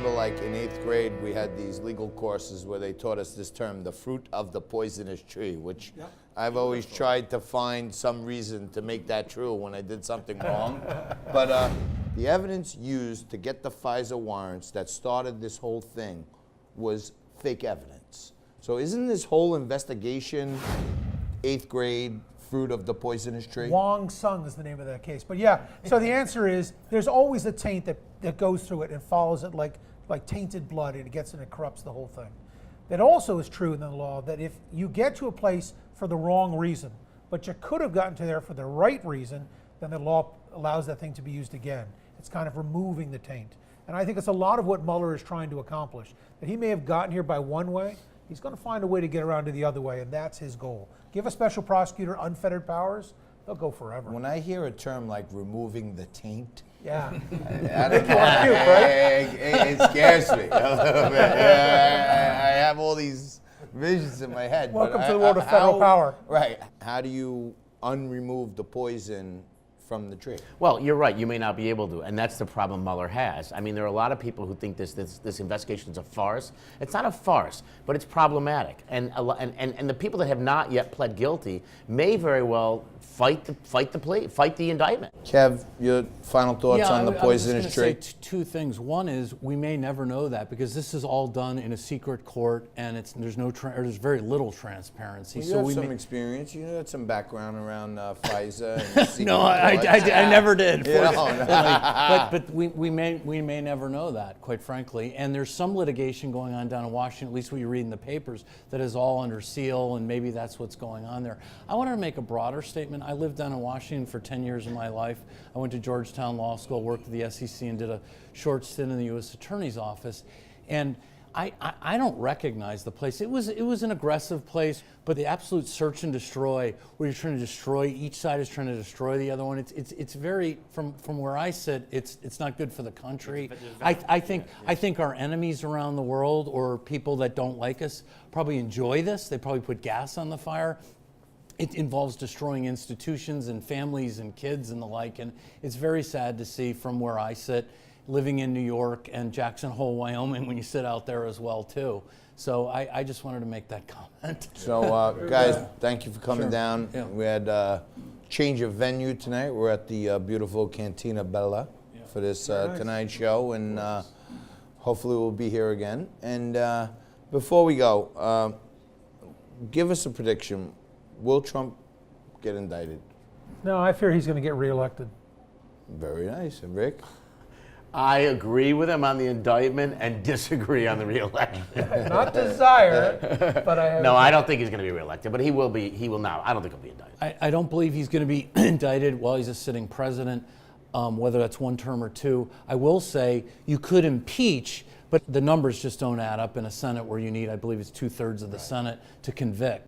remember, like in 8th grade, we had these legal courses where they taught us this term, the fruit of the poisonous tree, which I've always tried to find some reason to make that true when I did something wrong. But the evidence used to get the FISA warrants that started this whole thing was fake evidence. So isn't this whole investigation 8th grade fruit of the poisonous tree? Wong Sung is the name of that case. But yeah, so the answer is there's always a taint that goes through it and follows it like tainted blood, and it gets and it corrupts the whole thing. It also is true in the law that if you get to a place for the wrong reason, but you could have gotten to there for the right reason, then the law allows that thing to be used again. It's kind of removing the taint. And I think it's a lot of what Mueller is trying to accomplish. That he may have gotten here by one way, he's going to find a way to get around to the other way, and that's his goal. Give a special prosecutor unfettered powers, they'll go forever. When I hear a term like removing the taint, It scares me a little bit. I have all these visions in my head. Welcome to the world of federal power. Right. How do you unremove the poison from the tree? Well, you're right. You may not be able to, and that's the problem Mueller has. I mean, there are a lot of people who think this investigation is a farce. It's not a farce, but it's problematic. And the people that have not yet pled guilty may very well fight the indictment. Kev, your final thoughts on the poisonous tree? I was just going to say two things. One is we may never know that because this is all done in a secret court, and there's very little transparency. Well, you have some experience. You had some background around FISA. And no, I never did. Yeah. But we may never know that, quite frankly. And there's some litigation going on down in Washington, at least what you read in the papers, that is all under seal, and maybe that's what's going on there. I want to make a broader statement. I lived down in Washington for 10 years of my life. I went to Georgetown Law School, worked at the SEC, and did a short stint in the U.S. Attorney's Office. And I don't recognize the place. It was an aggressive place, but the absolute search and destroy, where you're trying to destroy, each side is trying to destroy the other one. It's very, from where I sit, it's not good for the country. I think our enemies around the world, or people that don't like us, probably enjoy this. They probably put gas on the fire. It involves destroying institutions and families and kids and the like, and it's very sad to see from where I sit, living in New York and Jackson Hole, Wyoming, when you sit out there as well too. So I just wanted to make that comment. So guys, thank you for coming down. Yeah. We had change of venue tonight. We're at the beautiful Cantina Bella for this Tonight Show, and hopefully we'll be here again. And before we go, give us a prediction. Will Trump get indicted? No, I fear he's going to get reelected. Very nice. And Rick? I agree with him on the indictment and disagree on the reelection. Not desire, but I have. No, I don't think he's going to be reelected, but he will be. He will now. I don't think he'll be indicted. I don't believe he's going to be indicted while he's a sitting president, whether that's one term or two. I will say you could impeach, but the numbers just don't add up in a Senate where you need, I believe it's 2/3 of the Senate to convict.